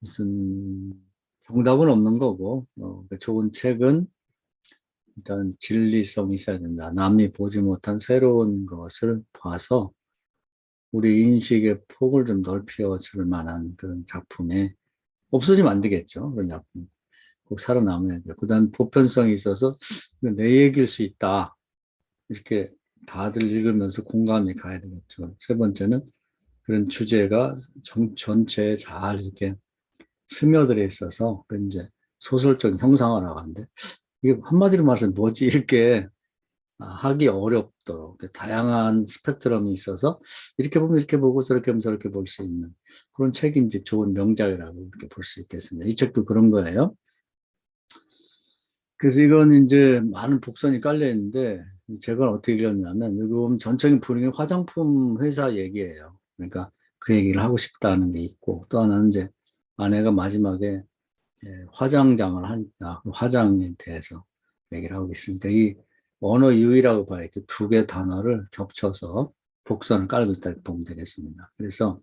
무슨 정답은 없는 거고, 좋은 책은 일단 진리성이 있어야 된다. 남이 보지 못한 새로운 것을 봐서 우리 인식의 폭을 좀 넓혀 줄 만한 그런 작품에 없어지면 안 되겠죠. 그런 작품. 꼭 살아남아야 돼요. 그 다음 보편성이 있어서 내 얘기일 수 있다. 이렇게 다들 읽으면서 공감이 가야 되겠죠. 세 번째는 그런 주제가 전체에 잘 이렇게 스며들어 있어서 그 이제 소설적 형상화라고 하는데 이게 한마디로 말해서 뭐지 이렇게 하기 어렵도록 다양한 스펙트럼이 있어서 이렇게 보면 이렇게 보고 저렇게 보면 저렇게 볼 수 있는 그런 책이 이제 좋은 명작이라고 이렇게 볼 수 있겠습니다. 이 책도 그런 거예요. 그래서 이건 이제 많은 복선이 깔려 있는데 제가 어떻게 읽었냐면 이거 보면 전적인 분위기 화장품 회사 얘기예요. 그러니까 그 얘기를 하고 싶다는 게 있고 또 하나는 이제 아내가 마지막에 화장장을 하니까 그 화장에 대해서 얘기를 하고 있으니까 이 언어 유희라고 봐야 돼. 두 개 단어를 겹쳐서 복선을 깔고 있다 고 보면 되겠습니다. 그래서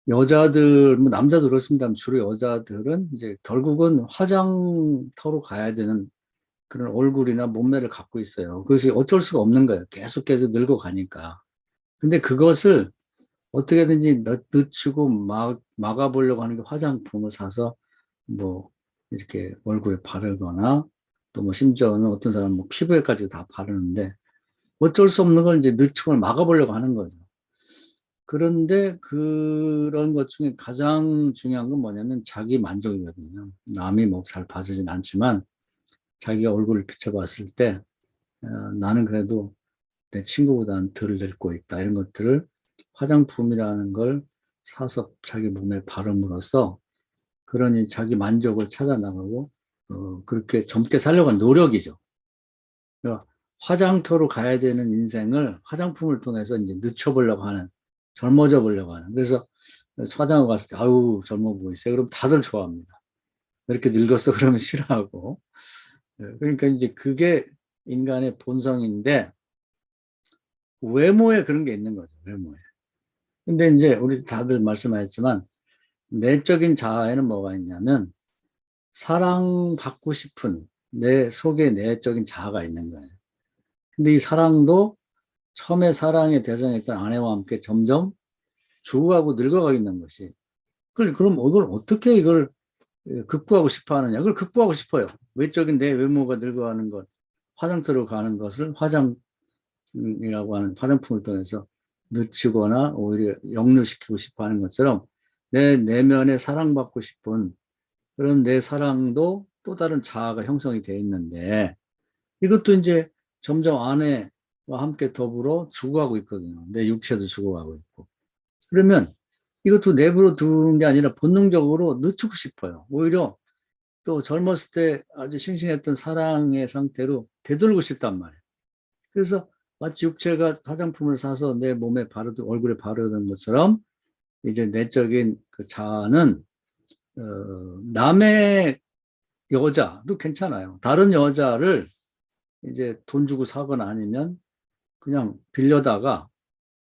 여자들, 뭐 남자도 그렇습니다. 주로 여자들은 이제 결국은 화장터로 가야 되는 그런 얼굴이나 몸매를 갖고 있어요. 그것이 어쩔 수가 없는 거예요. 계속해서 늙어가니까. 근데 그것을 어떻게든지 늦추고 막아보려고 하는 게 화장품을 사서 뭐 이렇게 얼굴에 바르거나 또 뭐 심지어는 어떤 사람은 뭐 피부에까지 다 바르는데 어쩔 수 없는 걸 이제 늦춤을 막아보려고 하는 거죠. 그런데 그런 것 중에 가장 중요한 건 뭐냐면 자기 만족이거든요. 남이 뭐 잘 봐주진 않지만 자기가 얼굴을 비춰봤을 때 나는 그래도 내 친구보다는 덜 늙고 있다. 이런 것들을 화장품이라는 걸 사서 자기 몸에 바름으로써 그러니 자기 만족을 찾아 나가고 그렇게 젊게 살려고 하는 노력이죠. 그러니까 화장터로 가야 되는 인생을 화장품을 통해서 이제 늦춰보려고 하는, 젊어져 보려고 하는. 그래서 화장을 갔을 때, 아우, 젊어 보이세요. 그럼 다들 좋아합니다. 이렇게 늙었어. 그러면 싫어하고. 그러니까 이제 그게 인간의 본성인데, 외모에 그런 게 있는 거죠. 외모에. 근데 이제 우리 다들 말씀하셨지만, 내적인 자아에는 뭐가 있냐면, 사랑받고 싶은 내 속에 내적인 자아가 있는 거예요. 근데 이 사랑도 처음에 사랑의 대상이었던 아내와 함께 점점 죽어가고 늙어가고 있는 것이. 그럼 이걸 어떻게 이걸 극복하고 싶어 하느냐. 그걸 극복하고 싶어요. 외적인 내 외모가 늙어가는 것, 화장터로 가는 것을 화장이라고 하는 화장품을 통해서 늦추거나 오히려 역류시키고 싶어 하는 것처럼 내 내면에 사랑받고 싶은 그런 내 사랑도 또 다른 자아가 형성이 돼 있는데 이것도 이제 점점 아내와 함께 더불어 죽어가고 있거든요. 내 육체도 죽어가고 있고. 그러면 이것도 내버려 두는 게 아니라 본능적으로 늦추고 싶어요. 오히려 또 젊었을 때 아주 싱싱했던 사랑의 상태로 되돌고 싶단 말이에요. 그래서 마치 육체가 화장품을 사서 내 몸에 바르든 얼굴에 바르는 것처럼 이제 내적인 그 자아는 남의 여자도 괜찮아요. 다른 여자를 이제 돈 주고 사거나 아니면 그냥 빌려다가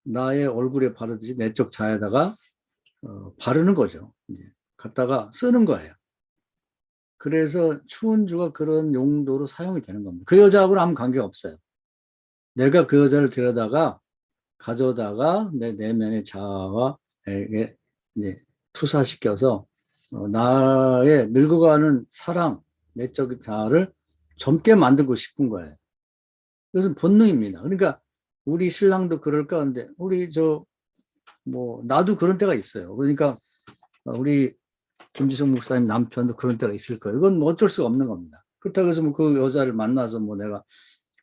나의 얼굴에 바르듯이 내적 자에다가 바르는 거죠. 이제 갖다가 쓰는 거예요. 그래서 추운주가 그런 용도로 사용이 되는 겁니다. 그 여자하고는 아무 관계가 없어요. 내가 그 여자를 데려다가 가져다가 내 내면의 자아에게 이제 투사시켜서 나의 늙어가는 사랑, 내적 자아를 젊게 만들고 싶은 거예요. 그것은 본능입니다. 그러니까 우리 신랑도 그럴까 하는데 우리 뭐 나도 그런 때가 있어요. 그러니까 우리 김지성 목사님 남편도 그런 때가 있을 거예요. 이건 뭐 어쩔 수가 없는 겁니다. 그렇다고 해서 뭐 그 여자를 만나서 뭐 내가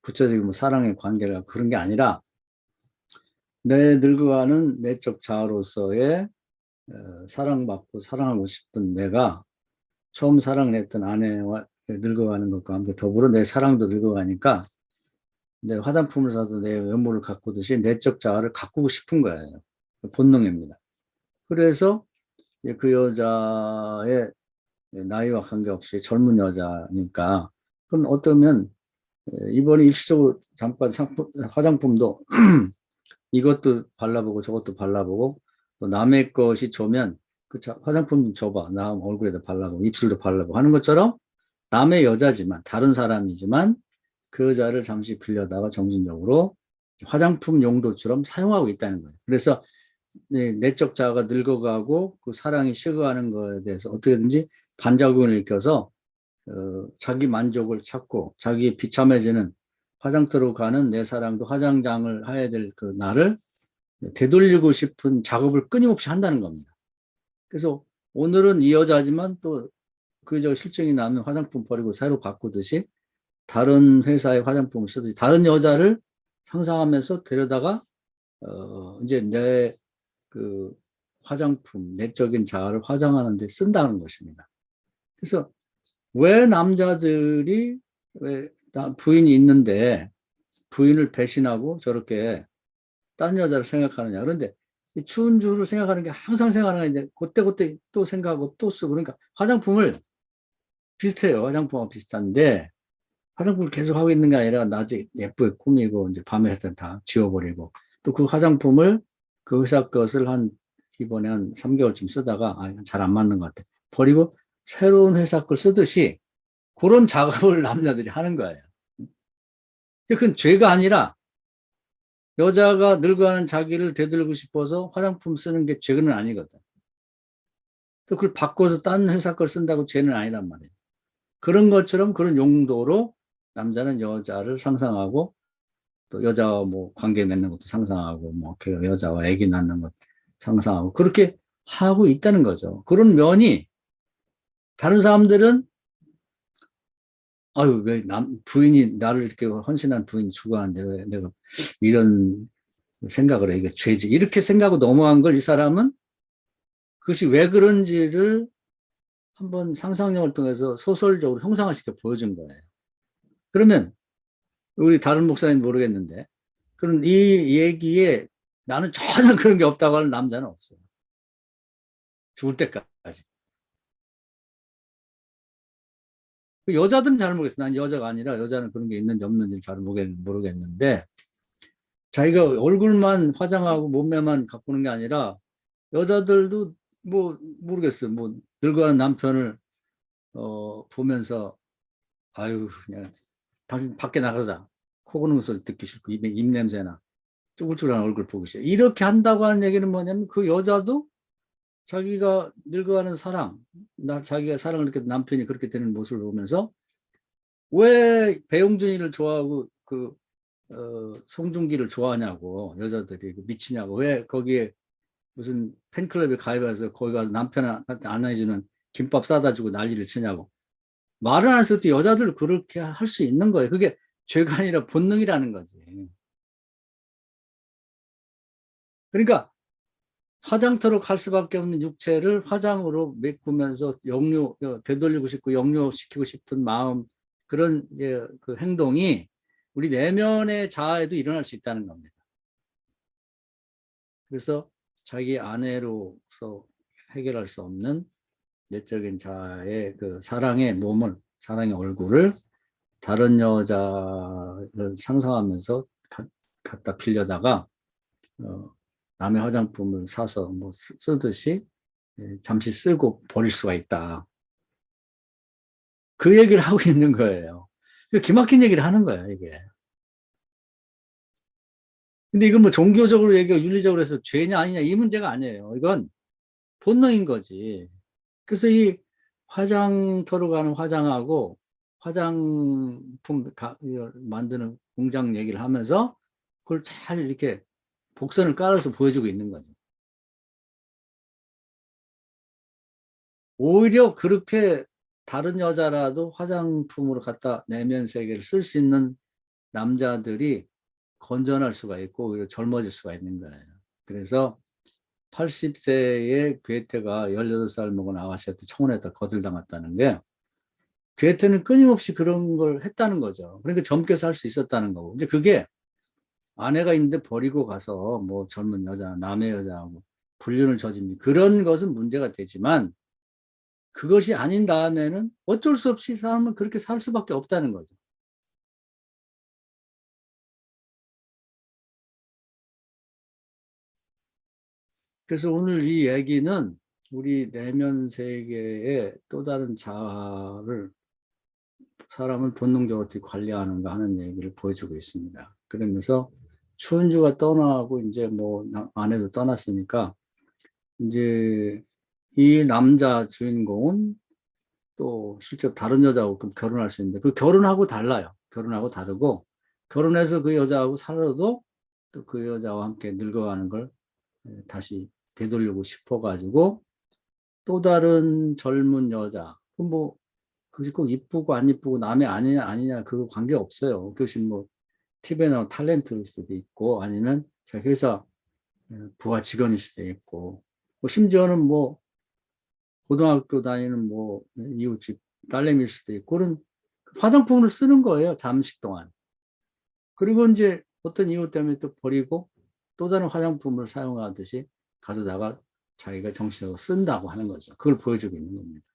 구체적인 뭐 사랑의 관계가 그런 게 아니라 내 늙어가는 내적 자아로서의 사랑받고 사랑하고 싶은 내가 처음 사랑을 했던 아내와 늙어가는 것과 함께 더불어 내 사랑도 늙어가니까 내 화장품을 사도 내 외모를 가꾸듯이 내적 자아를 가꾸고 싶은 거예요. 본능입니다. 그래서 그 여자의 나이와 관계없이 젊은 여자니까 그럼 어쩌면 이번에 일시적으로 잠깐 화장품도 이것도 발라보고 저것도 발라보고 또 남의 것이 좋으면 화장품 좀 줘봐. 나 얼굴에다 바르고 입술도 바르고 하는 것처럼 남의 여자지만 다른 사람이지만 그 여자를 잠시 빌려다가 점진적으로 화장품 용도처럼 사용하고 있다는 거예요. 그래서 내적 자아가 늙어가고 그 사랑이 식어가는 거에 대해서 어떻게든지 반작용을 일으켜서 자기 만족을 찾고 자기 비참해지는 화장터로 가는 내 사랑도 화장장을 해야 될 그 나를 되돌리고 싶은 작업을 끊임없이 한다는 겁니다. 그래서 오늘은 이 여자지만 또 그 저 실증이 나면 화장품 버리고 새로 바꾸듯이 다른 회사의 화장품을 쓰듯이 다른 여자를 상상하면서 데려다가 이제 내 그 화장품 내적인 자아를 화장하는 데 쓴다는 것입니다. 그래서 왜 남자들이 왜 부인이 있는데 부인을 배신하고 저렇게 딴 여자를 생각하느냐. 그런데 이 추운 줄을 생각하는 게 항상 생각하는데 그때그때 또 생각하고 또 쓰고 그러니까 화장품을 비슷해요. 화장품하고 비슷한데 화장품을 계속 하고 있는 게 아니라 낮에 예쁘게 꾸미고 이제 밤에 했을 다 지워버리고 또 그 화장품을 그 회사 것을 이번에 한 3개월쯤 쓰다가 잘 안 맞는 것 같아. 버리고 새로운 회사 걸 쓰듯이 그런 작업을 남자들이 하는 거예요. 그건 죄가 아니라 여자가 늙어가는 자기를 되돌리고 싶어서 화장품 쓰는 게 죄는 아니거든. 또 그걸 바꿔서 딴 회사 걸 쓴다고 죄는 아니란 말이에요. 그런 것처럼 그런 용도로 남자는 여자를 상상하고 또 여자와 뭐 관계 맺는 것도 상상하고 뭐 그 여자와 아기 낳는 것 상상하고 그렇게 하고 있다는 거죠. 그런 면이 다른 사람들은 아유 왜 부인이 나를 이렇게 헌신한 부인이 죽어가는데 왜 내가 이런 생각을 해 이게 죄지 이렇게 생각하고 넘어간 걸 이 사람은 그것이 왜 그런지를 한번 상상력을 통해서 소설적으로 형상화시켜 보여준 거예요. 그러면 우리 다른 목사님 모르겠는데 그런 이 얘기에 나는 전혀 그런 게 없다고 하는 남자는 없어요. 죽을 때까지. 그 여자들은 잘 모르겠어요. 난 여자가 아니라 여자는 그런 게 있는지 없는지 잘 모르겠는데 자기가 얼굴만 화장하고 몸매만 가꾸는 게 아니라 여자들도 뭐 모르겠어요. 뭐 늙어가는 남편을 보면서 아유 그냥 당신 밖에 나가자. 코 고는 소리 듣기 싫고 입 냄새나 쭈글쭈글한 얼굴 보기 싫어. 이렇게 한다고 하는 얘기는 뭐냐면 그 여자도 자기가 늙어가는 자기가 사랑을 이렇게 남편이 그렇게 되는 모습을 보면서 왜 배용준이를 좋아하고 송중기를 좋아하냐고 여자들이 미치냐고 왜 거기에 무슨 팬클럽에 가입해서 거기 가서 남편한테 안 해주는 김밥 싸다 주고 난리를 치냐고 말을 안 했을 때 여자들 그렇게 할 수 있는 거예요. 그게 죄가 아니라 본능이라는 거지. 그러니까 화장터로 갈 수밖에 없는 육체를 화장으로 메꾸면서 되돌리고 싶고 역류시키고 싶은 마음 그런 그 행동이 우리 내면의 자아에도 일어날 수 있다는 겁니다. 그래서 자기 아내로서 해결할 수 없는 내적인 자아의 그 사랑의 얼굴을 다른 여자를 상상하면서 갖다 빌려다가 어, 남의 화장품을 사서 뭐 쓰듯이 잠시 쓰고 버릴 수가 있다. 그 얘기를 하고 있는 거예요. 기막힌 얘기를 하는 거예요, 이게. 근데 이건 뭐 종교적으로 얘기하고 윤리적으로 해서 죄냐 아니냐 이 문제가 아니에요. 이건 본능인 거지. 그래서 이 화장터로 가는 화장하고 화장품 만드는 공장 얘기를 하면서 그걸 잘 이렇게 복선을 깔아서 보여주고 있는 거죠. 오히려 그렇게 다른 여자라도 화장품으로 갖다 내면 세계를 쓸 수 있는 남자들이 건전할 수가 있고 오히려 젊어질 수가 있는 거예요. 그래서 80세의 괴테가 18살 먹은 아가씨한테 청혼했다 거들당했다는 게 괴테는 끊임없이 그런 걸 했다는 거죠. 그러니까 젊게 살 수 있었다는 거고. 근데 그게 아내가 있는데 버리고 가서 뭐 젊은 여자, 남의 여자하고 불륜을 저지른 그런 것은 문제가 되지만 그것이 아닌 다음에는 어쩔 수 없이 사람은 그렇게 살 수밖에 없다는 거죠. 그래서 오늘 이 얘기는 우리 내면 세계의 또 다른 자아를 사람은 본능적으로 어떻게 관리하는가 하는 얘기를 보여주고 있습니다. 그러면서 추운주가 떠나고 이제 뭐 아내도 떠났으니까 이제 이 남자 주인공은 또 실제 다른 여자하고 결혼할 수 있는데 그 결혼하고 달라요. 결혼하고 다르고 결혼해서 그 여자하고 살아도 또 그 여자와 함께 늙어가는 걸 다시 되돌리고 싶어가지고 또 다른 젊은 여자 뭐 그것이 꼭 이쁘고 안 이쁘고 남의 아니냐 아니냐 그거 관계 없어요. 그것이 뭐 TV에 나온 탤런트일 수도 있고 아니면 회사 부하 직원일 수도 있고 뭐 심지어는 뭐 고등학교 다니는 뭐 이웃집 딸내미일 수도 있고 그런 화장품을 쓰는 거예요. 잠시 동안. 그리고 이제 어떤 이유 때문에 또 버리고 또 다른 화장품을 사용하듯이 가져다가 자기가 정신적으로 쓴다고 하는 거죠. 그걸 보여주고 있는 겁니다.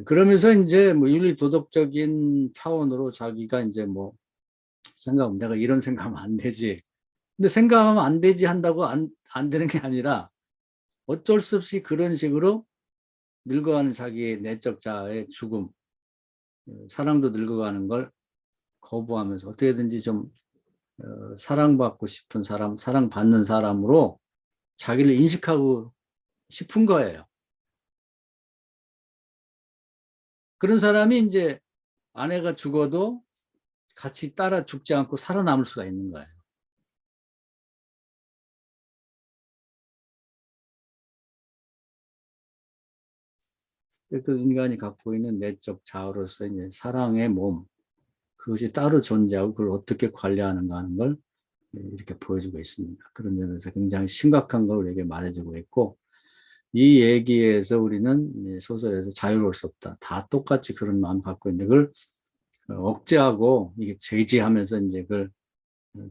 그러면서 이제 뭐 윤리 도덕적인 차원으로 자기가 이제 뭐 생각하면 내가 이런 생각하면 안 되지. 근데 생각하면 안 되지 한다고 안 되는 게 아니라 어쩔 수 없이 그런 식으로 늙어가는 자기의 내적 자아의 죽음, 사랑도 늙어가는 걸 거부하면서 어떻게든지 좀 사랑받고 싶은 사람, 사랑받는 사람으로 자기를 인식하고 싶은 거예요. 그런 사람이 이제 아내가 죽어도 같이 따라 죽지 않고 살아남을 수가 있는 거예요. 그 인간이 갖고 있는 내적 자아로서 이제 사랑의 몸, 그것이 따로 존재하고 그걸 어떻게 관리하는가 하는 걸 이렇게 보여주고 있습니다. 그런 점에서 굉장히 심각한 걸 우리에게 말해주고 있고, 이 얘기에서 우리는 소설에서 자유로울 수 없다. 다 똑같이 그런 마음 갖고 있는데, 그걸 억제하고, 이게 제지하면서 이제 그걸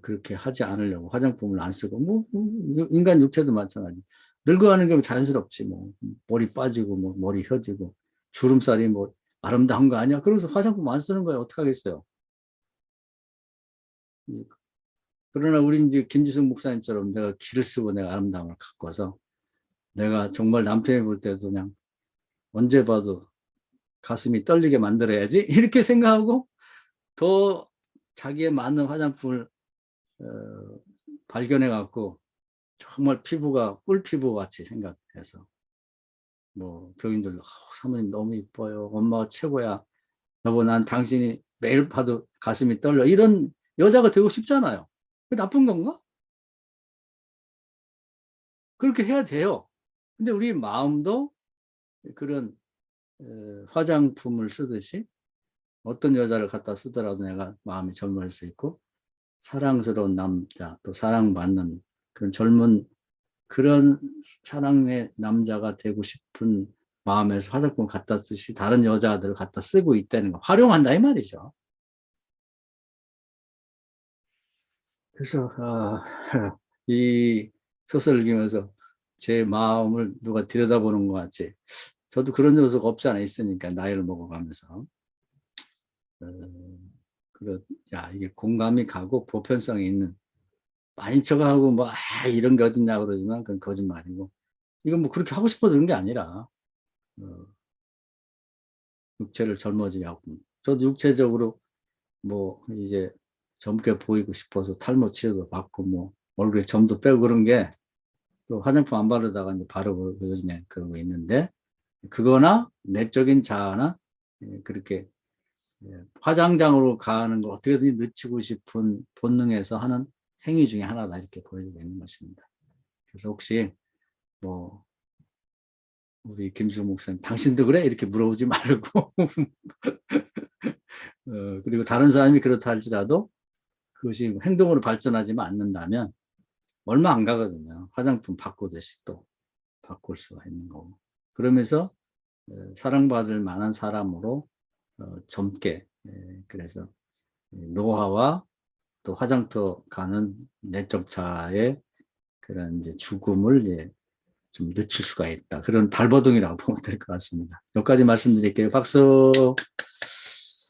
그렇게 하지 않으려고 화장품을 안 쓰고, 인간 육체도 마찬가지. 늙어가는 게 자연스럽지, 뭐. 머리 빠지고, 뭐, 머리 혀지고, 주름살이 뭐, 아름다운 거 아니야? 그러면서 화장품 안 쓰는 거야. 어떡하겠어요? 그러나 우리 이제 김지숙 목사님처럼 내가 기를 쓰고 내가 아름다움을 가꿔서 내가 정말 남편이 볼 때도 그냥 언제 봐도 가슴이 떨리게 만들어야지 이렇게 생각하고 더 자기에 맞는 화장품을 어, 발견해 갖고 정말 피부가 꿀피부 같이 생각해서 뭐 교인들 사모님 너무 이뻐요 엄마가 최고야 여보 난 당신이 매일 봐도 가슴이 떨려 이런 여자가 되고 싶잖아요. 나쁜 건가? 그렇게 해야 돼요. 근데 우리 마음도 그런 화장품을 쓰듯이 어떤 여자를 갖다 쓰더라도 내가 마음이 젊어질 수 있고 사랑스러운 남자 또 사랑받는 그런 젊은 그런 사랑의 남자가 되고 싶은 마음에서 화장품 갖다 쓰시 다른 여자들을 갖다 쓰고 있다는 거 활용한다 이 말이죠. 그래서 이 소설을 읽으면서 제 마음을 누가 들여다보는 것 같이 저도 그런 요소가 없지 않아 있으니까 나이를 먹어가면서 그래, 야, 이게 공감이 가고 보편성이 있는, 많이 쳐가고 뭐, 이런 게 어딨냐 그러지만 그건 거짓말이고. 이건 뭐 그렇게 하고 싶어서 그런 게 아니라, 어, 육체를 젊어지게 하고. 저도 육체적으로 뭐, 이제 젊게 보이고 싶어서 탈모 치료도 받고 뭐, 얼굴에 점도 빼고 그런 게 또 화장품 안 바르다가 이제 바르고 요즘에 그러고 있는데, 그거나 내적인 자아나 그렇게 화장장으로 가는 걸 어떻게든지 늦추고 싶은 본능에서 하는 행위 중에 하나다 이렇게 보여지고 있는 것입니다. 그래서 혹시 뭐 우리 김수 목사님 당신도 그래? 이렇게 물어보지 말고 그리고 다른 사람이 그렇다 할지라도 그것이 행동으로 발전하지만 않는다면 얼마 안 가거든요. 화장품 바꾸듯이 또 바꿀 수가 있는 거고. 그러면서 사랑받을 만한 사람으로 젊게 그래서 노화와 또 화장터 가는 내적 자아의 그런 이제 죽음을 이제 좀 늦출 수가 있다. 그런 발버둥이라고 보면 될 것 같습니다. 여기까지 말씀드릴게요. 박수.